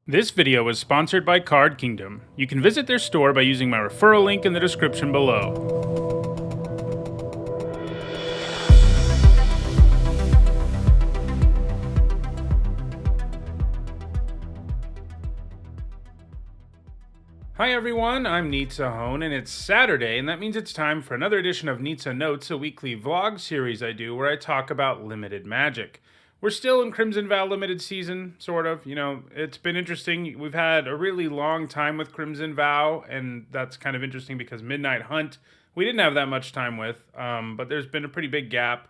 This video is sponsored by Card Kingdom. You can visit their store by using my referral link in the description below. Hi everyone, I'm Nizzanotes, and it's Saturday, and that means it's time for another edition of Nizzanotes, a weekly vlog series I do where I talk about limited magic. We're still in Crimson Vow limited season, sort of. You know, it's been interesting. We've had a really long time with Crimson Vow, and that's kind of interesting because Midnight Hunt, we didn't have that much time with, but there's been a pretty big gap.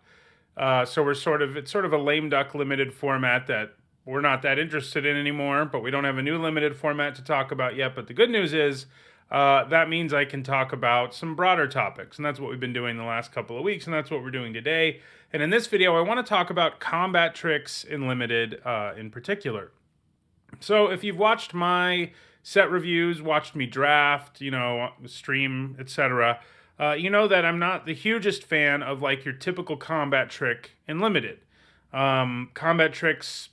So it's sort of a lame duck limited format that we're not that interested in anymore, but we don't have a new limited format to talk about yet. But the good news is that means I can talk about some broader topics, and that's what we've been doing the last couple of weeks, and that's what we're doing today. And in this video, I want to talk about combat tricks in limited in particular. So if you've watched my set reviews, watched me draft, stream, etc., you know that I'm not the hugest fan of like your typical combat trick in limited. Combat tricks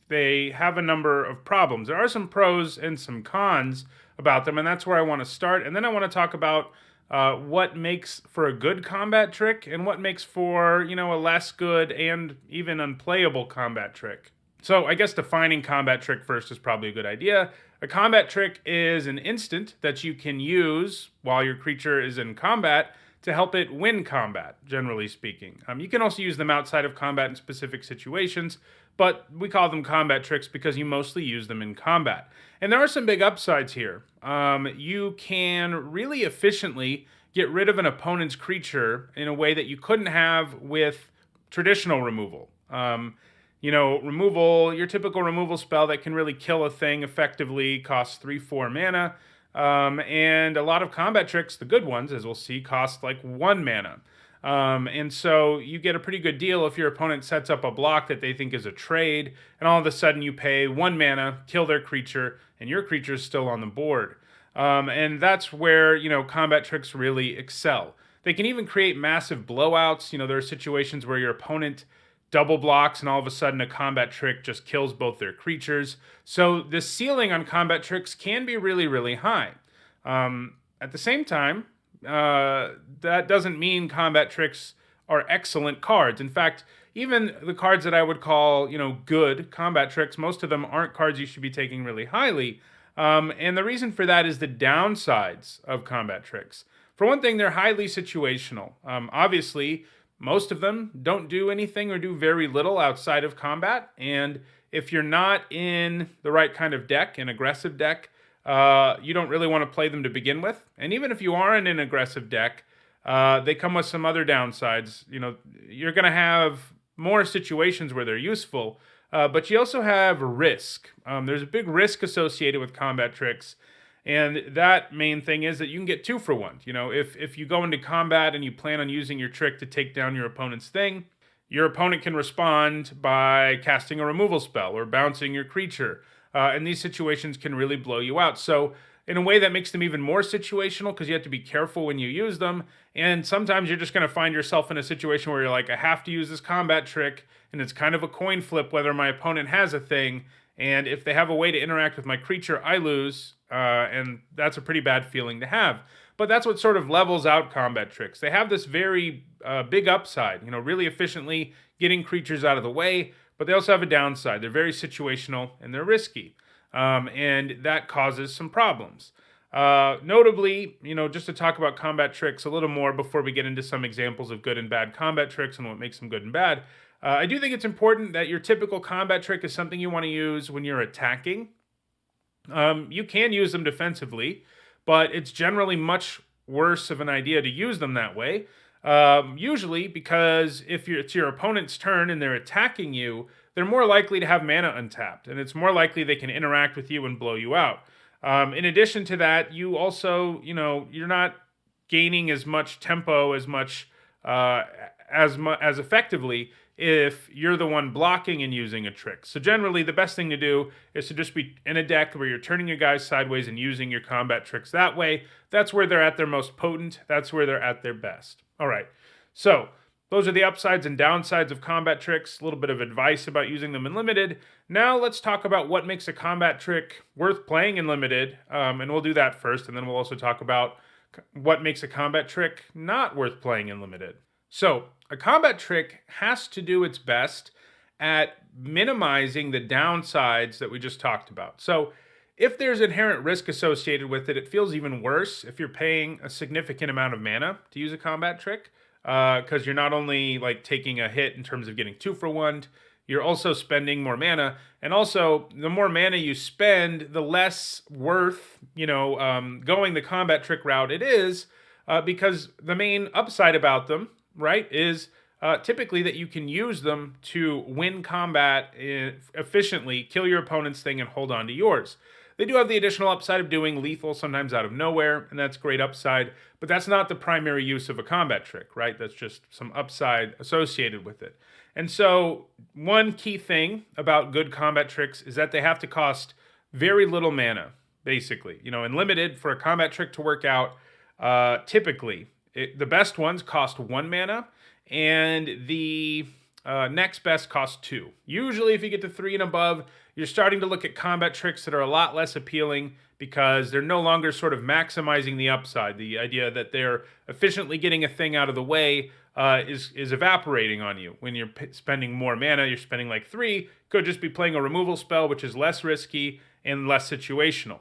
they have a number of problems. There are some pros and some cons about them, and that's where I want to start. And then I want to talk about what makes for a good combat trick and what makes for, a less good and even unplayable combat trick. So I guess defining combat trick first is probably a good idea. A combat trick is an instant that you can use while your creature is in combat to help it win combat, generally speaking. You can also use them outside of combat in specific situations, but we call them combat tricks because you mostly use them in combat. And there are some big upsides here. You can really efficiently get rid of an opponent's creature in a way that you couldn't have with traditional removal. Your typical removal spell that can really kill a thing effectively costs 3-4 mana. And a lot of combat tricks, the good ones, as we'll see, cost like 1 mana. And so you get a pretty good deal if your opponent sets up a block that they think is a trade, and all of a sudden you pay 1 mana, kill their creature, and your creature is still on the board. And that's where, combat tricks really excel. They can even create massive blowouts. There are situations where your opponent double blocks and all of a sudden a combat trick just kills both their creatures. So the ceiling on combat tricks can be really, really high. At the same time, that doesn't mean combat tricks are excellent cards. In fact, even the cards that I would call, good combat tricks, most of them aren't cards you should be taking really highly. And the reason for that is the downsides of combat tricks. For one thing, they're highly situational. Obviously, most of them don't do anything or do very little outside of combat. And if you're not in the right kind of deck, an aggressive deck, you don't really want to play them to begin with. And even if you are in an aggressive deck, they come with some other downsides. You're going to have more situations where they're useful, but you also have risk. There's a big risk associated with combat tricks. And that main thing is that you can get 2 for 1. If you go into combat and you plan on using your trick to take down your opponent's thing, your opponent can respond by casting a removal spell or bouncing your creature. And these situations can really blow you out. So in a way that makes them even more situational because you have to be careful when you use them. And sometimes you're just going to find yourself in a situation where you're like, I have to use this combat trick. And it's kind of a coin flip whether my opponent has a thing. And if they have a way to interact with my creature, I lose. And that's a pretty bad feeling to have. But that's what sort of levels out combat tricks. They have this very big upside, really efficiently getting creatures out of the way. But they also have a downside. They're very situational and they're risky. And that causes some problems. Notably, just to talk about combat tricks a little more before we get into some examples of good and bad combat tricks and what makes them good and bad, I do think it's important that your typical combat trick is something you want to use when you're attacking. You can use them defensively, but it's generally much worse of an idea to use them that way. Usually because if it's your opponent's turn and they're attacking you, they're more likely to have mana untapped, and it's more likely they can interact with you and blow you out. In addition to that, you also, you're not gaining as much tempo, as effectively if you're the one blocking and using a trick. So generally, the best thing to do is to just be in a deck where you're turning your guys sideways and using your combat tricks that way. That's where they're at their most potent. That's where they're at their best. All right. So Those are the upsides and downsides of combat tricks, a little bit of advice about using them in limited. Now let's talk about what makes a combat trick worth playing in limited, and we'll do that first, and then we'll also talk about what makes a combat trick not worth playing in limited. So, a combat trick has to do its best at minimizing the downsides that we just talked about. So, if there's inherent risk associated with it, it feels even worse if you're paying a significant amount of mana to use a combat trick, because you're not only like taking a hit in terms of getting 2 for 1, you're also spending more mana, and also the more mana you spend, the less worth going the combat trick route it is, because the main upside about them, right, is typically that you can use them to win combat efficiently, kill your opponent's thing, and hold on to yours. They do have the additional upside of doing lethal sometimes out of nowhere, and that's great upside, but that's not the primary use of a combat trick, right? That's just some upside associated with it. And so one key thing about good combat tricks is that they have to cost very little mana, basically. In limited, for a combat trick to work out, typically, the best ones cost 1 mana, and the next best costs 2. Usually, if you get to 3 and above, you're starting to look at combat tricks that are a lot less appealing because they're no longer sort of maximizing the upside. The idea that they're efficiently getting a thing out of the way is evaporating on you. When you're spending more mana, you're spending like 3, could just be playing a removal spell, which is less risky and less situational.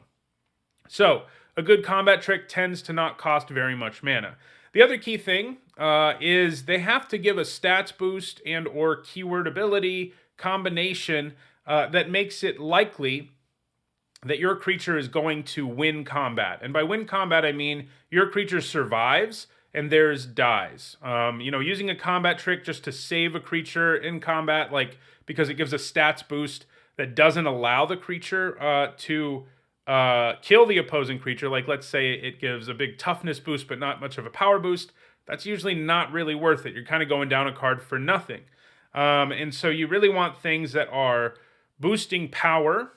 So, a good combat trick tends to not cost very much mana. The other key thing is they have to give a stats boost and or keyword ability combination that makes it likely that your creature is going to win combat. And by win combat, I mean your creature survives and theirs dies. Using a combat trick just to save a creature in combat, like because it gives a stats boost that doesn't allow the creature to kill the opposing creature, like let's say it gives a big toughness boost but not much of a power boost, that's usually not really worth it. You're kind of going down a card for nothing. And so you really want things that are boosting power,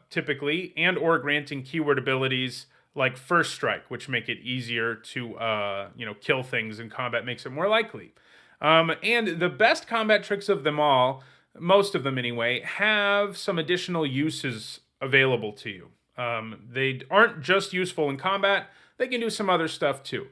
typically, and or granting keyword abilities like First Strike, which make it easier to kill things in combat, makes it more likely. And the best combat tricks of them all, most of them anyway, have some additional uses available to you. They aren't just useful in combat, they can do some other stuff too.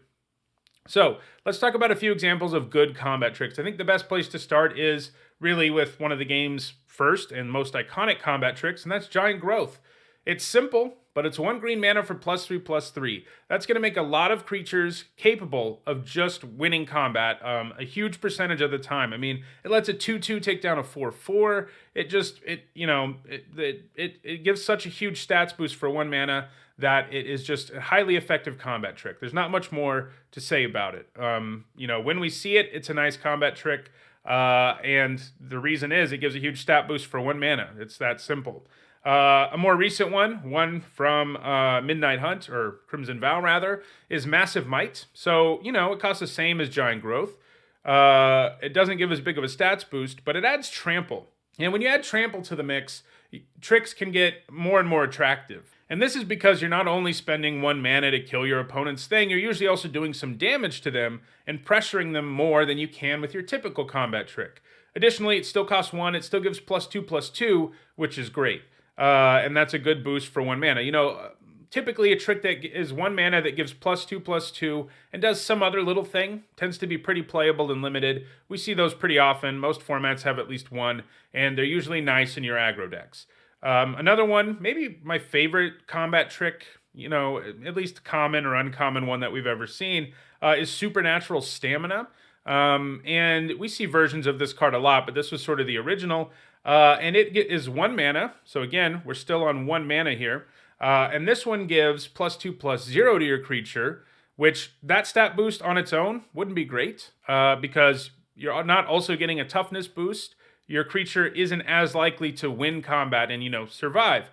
So let's talk about a few examples of good combat tricks. I think the best place to start is really with one of the game's first and most iconic combat tricks, and that's Giant Growth. It's simple, but it's 1 green mana for +3/+3. That's going to make a lot of creatures capable of just winning combat a huge percentage of the time. I mean, it lets a 2/2 take down a 4/4. It gives such a huge stats boost for 1 mana that it is just a highly effective combat trick. There's not much more to say about it. When we see it, it's a nice combat trick, and the reason is it gives a huge stat boost for 1 mana. It's that simple. A more recent one from Midnight Hunt, or Crimson Vow rather, is Massive Might. So, it costs the same as Giant Growth. It doesn't give as big of a stats boost, but it adds Trample. And when you add Trample to the mix, tricks can get more and more attractive. And this is because you're not only spending 1 mana to kill your opponent's thing, you're usually also doing some damage to them and pressuring them more than you can with your typical combat trick. Additionally, it still costs 1, it still gives +2/+2, which is great. And that's a good boost for 1 mana. Typically a trick that is 1 mana that gives +2/+2 and does some other little thing tends to be pretty playable and limited. We see those pretty often. Most formats have at least 1, and they're usually nice in your aggro decks. Another one, maybe my favorite combat trick, at least common or uncommon one that we've ever seen, is Supernatural Stamina. And we see versions of this card a lot, but this was sort of the original. And it is 1 mana. So again, we're still on 1 mana here. And this one gives +2/+0 to your creature, which that stat boost on its own wouldn't be great, because you're not also getting a toughness boost. Your creature isn't as likely to win combat and, survive.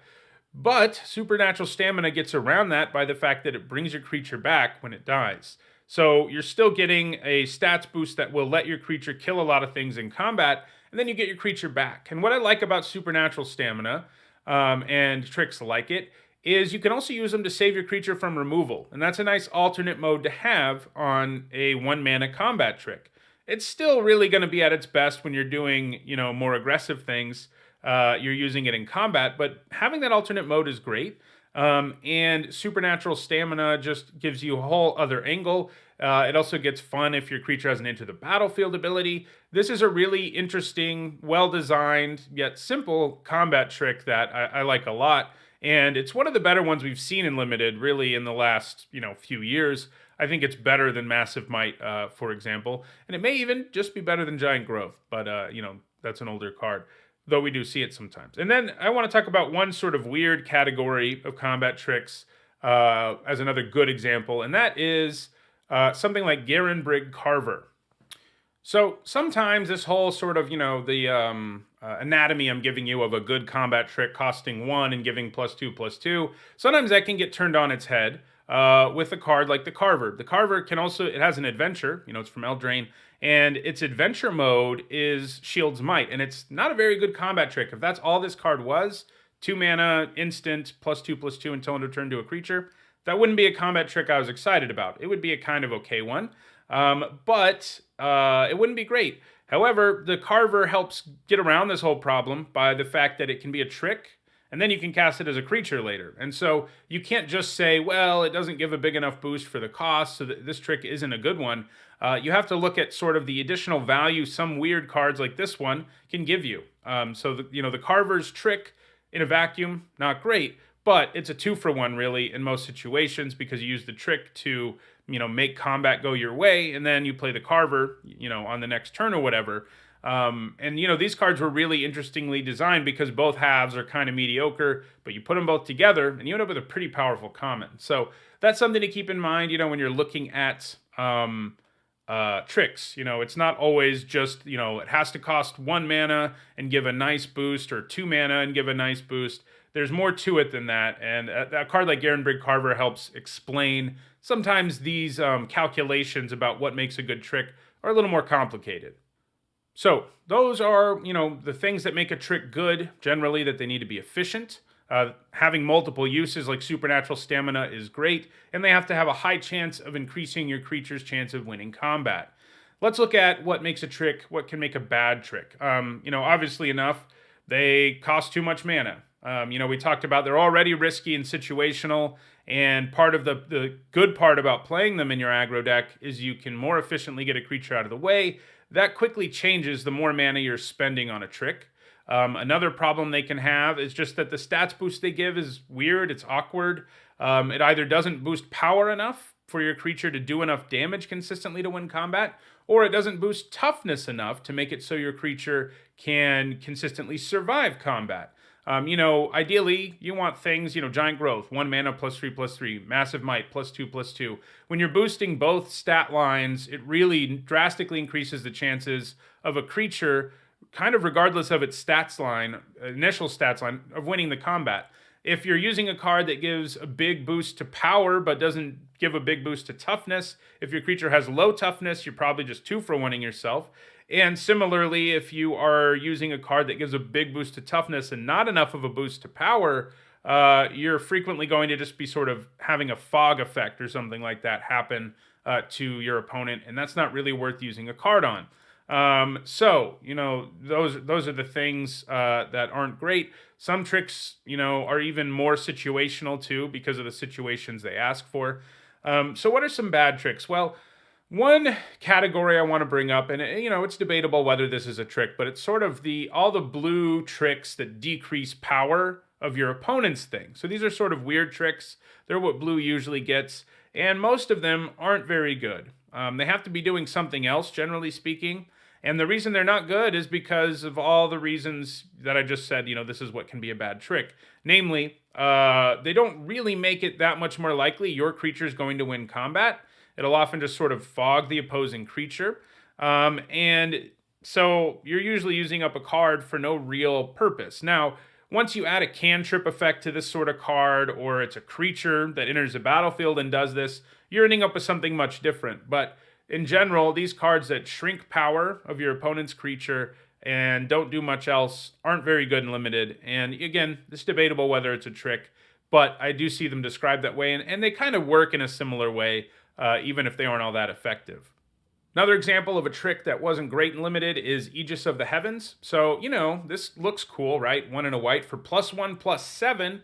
But Supernatural Stamina gets around that by the fact that it brings your creature back when it dies. So you're still getting a stats boost that will let your creature kill a lot of things in combat, and then you get your creature back. And what I like about Supernatural Stamina, and tricks like it, is you can also use them to save your creature from removal. And that's a nice alternate mode to have on a 1 mana combat trick. It's still really going to be at its best when you're doing, more aggressive things. You're using it in combat, but having that alternate mode is great. And supernatural stamina just gives you a whole other angle. It also gets fun if your creature has an into the battlefield ability. This is a really interesting, well designed, yet simple combat trick that I like a lot. And it's one of the better ones we've seen in Limited, really, in the last few years. I think it's better than Massive Might, for example, and it may even just be better than Giant Growth. But that's an older card, though we do see it sometimes. And then I want to talk about one sort of weird category of combat tricks as another good example, and that is something like Garen Brigg Carver. So sometimes this whole sort of, the anatomy I'm giving you of a good combat trick costing 1 and giving +2/+2, sometimes that can get turned on its head with a card like the Carver. The Carver can also, it has an adventure, it's from Eldraine, and its adventure mode is Shield's Might, and it's not a very good combat trick. If that's all this card was, 2 mana, instant, +2/+2 until end of turn to a creature, that wouldn't be a combat trick I was excited about. It would be a kind of okay one. But it wouldn't be great. However, the Carver helps get around this whole problem by the fact that it can be a trick, and then you can cast it as a creature later. And so you can't just say, well, it doesn't give a big enough boost for the cost, so that this trick isn't a good one. You have to look at sort of the additional value some weird cards like this one can give you. So the Carver's trick in a vacuum, not great, but it's a 2-for-1 really in most situations, because you use the trick to make combat go your way, and then you play the Carver, on the next turn or whatever. And these cards were really interestingly designed because both halves are kind of mediocre, but you put them both together and you end up with a pretty powerful common. So that's something to keep in mind, when you're looking at tricks. It's not always just, it has to cost 1 mana and give a nice boost, or 2 mana and give a nice boost. There's more to it than that, and a card like Garen Brigg Carver helps explain sometimes these calculations about what makes a good trick are a little more complicated. So those are, the things that make a trick good, generally, that they need to be efficient. Having multiple uses like supernatural stamina is great, and they have to have a high chance of increasing your creature's chance of winning combat. Let's look at what makes a trick, what can make a bad trick. Obviously enough, they cost too much mana. We talked about they're already risky and situational, and part of the good part about playing them in your aggro deck is you can more efficiently get a creature out of the way. That quickly changes the more mana you're spending on a trick. Another problem they can have is just that the stats boost they give is weird, it's awkward. It either doesn't boost power enough for your creature to do enough damage consistently to win combat, or it doesn't boost toughness enough to make it so your creature can consistently survive combat. Ideally, you want things, Giant Growth, 1 mana +3/+3, Massive Might, +2/+2. When you're boosting both stat lines, it really drastically increases the chances of a creature, kind of regardless of its stats line, initial stats line, of winning the combat. If you're using a card that gives a big boost to power but doesn't give a big boost to toughness, if your creature has low toughness, you're probably just 2-for-1ing yourself. And similarly, if you are using a card that gives a big boost to toughness and not enough of a boost to power, you're frequently going to just be sort of having a fog effect or something like that happen to your opponent, and that's not really worth using a card on. Those are the things that aren't great. Some tricks, are even more situational too, because of the situations they ask for. So what are some bad tricks? Well, one category I want to bring up, and it's debatable whether this is a trick, but it's sort of all the blue tricks that decrease power of your opponent's thing. So these are sort of weird tricks. They're what blue usually gets, and most of them aren't very good. They have to be doing something else, generally speaking. And the reason they're not good is because of all the reasons that I just said, this is what can be a bad trick. Namely, they don't really make it that much more likely your creature's going to win combat. It'll often just sort of fog the opposing creature. And so you're usually using up a card for no real purpose. Now, once you add a cantrip effect to this sort of card, or it's a creature that enters the battlefield and does this, you're ending up with something much different. But in general, these cards that shrink power of your opponent's creature and don't do much else aren't very good in Limited. And again, it's debatable whether it's a trick, but I do see them described that way, and they kind of work in a similar way, even if they aren't all that effective. Another example of a trick that wasn't great in limited is Aegis of the Heavens. So, this looks cool, right? 1 and a white for +1/+7.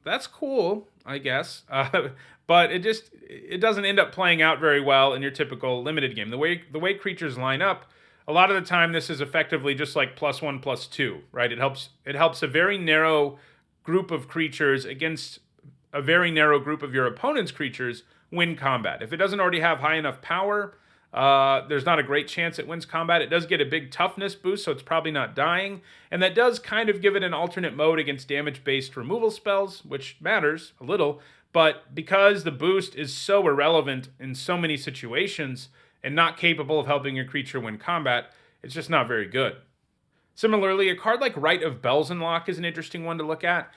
That's cool, I guess. But it doesn't end up playing out very well in your typical limited game. The way creatures line up, a lot of the time this is effectively just like +1/+2, right? It helps a very narrow group of creatures against a very narrow group of your opponent's creatures win combat. If it doesn't already have high enough power, there's not a great chance it wins combat. It does get a big toughness boost, so it's probably not dying. And that does kind of give it an alternate mode against damage-based removal spells, which matters a little. But because the boost is so irrelevant in so many situations and not capable of helping your creature win combat, it's just not very good. Similarly, a card like Rite of Belzen Lock is an interesting one to look at.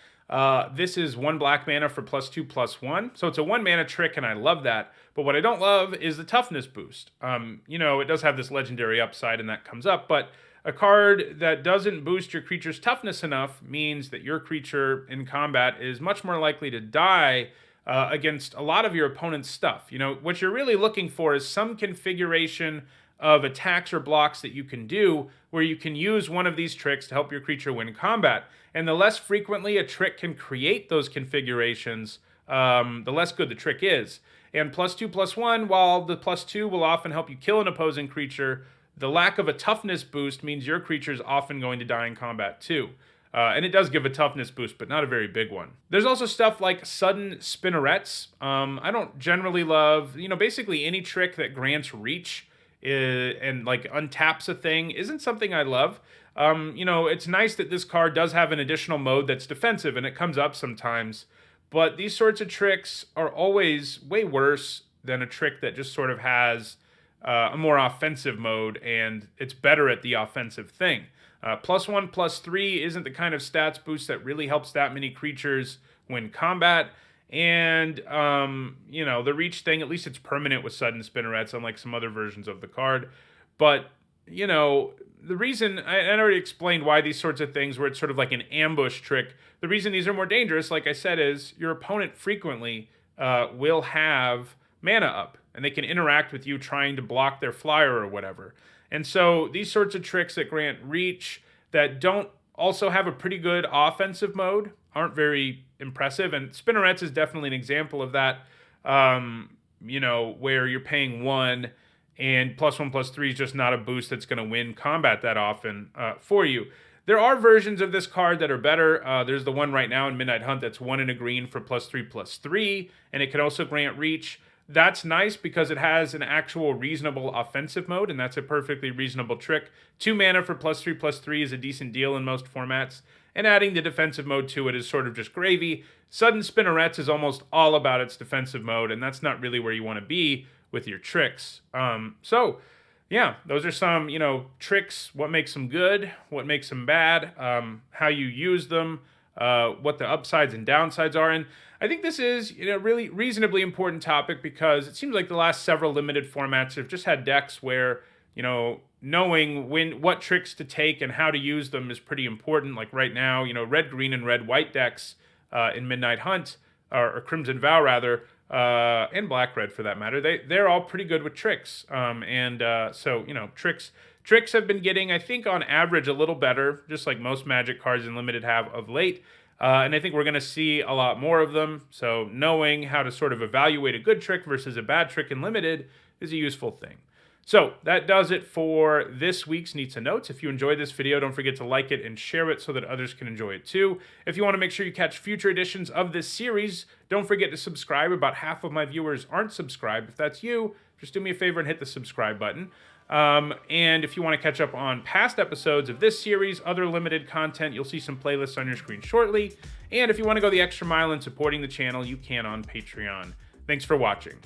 This is 1 black mana for +2/+1. So it's a 1 mana trick, and I love that. But what I don't love is the toughness boost. It does have this legendary upside, and that comes up. But a card that doesn't boost your creature's toughness enough means that your creature in combat is much more likely to die against a lot of your opponent's stuff. What you're really looking for is some configuration of attacks or blocks that you can do where you can use one of these tricks to help your creature win combat. And the less frequently a trick can create those configurations, the less good the trick is. And +2/+1, while the +2 will often help you kill an opposing creature, the lack of a toughness boost means your creature is often going to die in combat too. And it does give a toughness boost, but not a very big one. There's also stuff like sudden Spinnerets. I don't generally love, basically any trick that grants reach and like untaps a thing isn't something I love. It's nice that this card does have an additional mode that's defensive, and it comes up sometimes. But these sorts of tricks are always way worse than a trick that just sort of has a more offensive mode, and it's better at the offensive thing. +1/+3 isn't the kind of stats boost that really helps that many creatures win combat. And, the reach thing, at least it's permanent with sudden Spinnerets, unlike some other versions of the card. But, the reason, I already explained why these sorts of things, where it's sort of like an ambush trick, the reason these are more dangerous, like I said, is your opponent frequently will have mana up, and they can interact with you trying to block their flyer or whatever. And so these sorts of tricks that grant reach that don't also have a pretty good offensive mode aren't very impressive. And Spinnerets is definitely an example of that, where you're paying 1 and +1/+3 is just not a boost that's going to win combat that often for you. There are versions of this card that are better. There's the one right now in Midnight Hunt that's 1 and a green for +3/+3, and it can also grant reach. That's nice because it has an actual reasonable offensive mode, and that's a perfectly reasonable trick. 2 mana for +3/+3 is a decent deal in most formats, and adding the defensive mode to it is sort of just gravy. Sudden Spinnerets is almost all about its defensive mode, and that's not really where you want to be with your tricks. Yeah, those are some, tricks, what makes them good, what makes them bad, how you use them, what the upsides and downsides are. And I think this is, really reasonably important topic because it seems like the last several limited formats have just had decks where, knowing what tricks to take and how to use them is pretty important. Like right now, red, green, and red, white decks in Midnight Hunt, or Crimson Vow rather, and black, red for that matter, they're all pretty good with tricks. So, tricks have been getting, I think, on average, a little better, just like most Magic cards in Limited have of late. And I think we're going to see a lot more of them. So knowing how to sort of evaluate a good trick versus a bad trick in Limited is a useful thing. So that does it for this week's Nizzanotes. If you enjoyed this video, don't forget to like it and share it so that others can enjoy it too. If you want to make sure you catch future editions of this series, don't forget to subscribe. About half of my viewers aren't subscribed. If that's you, just do me a favor and hit the subscribe button. And if you want to catch up on past episodes of this series, other limited content, you'll see some playlists on your screen shortly. And if you want to go the extra mile in supporting the channel, you can on Patreon. Thanks for watching.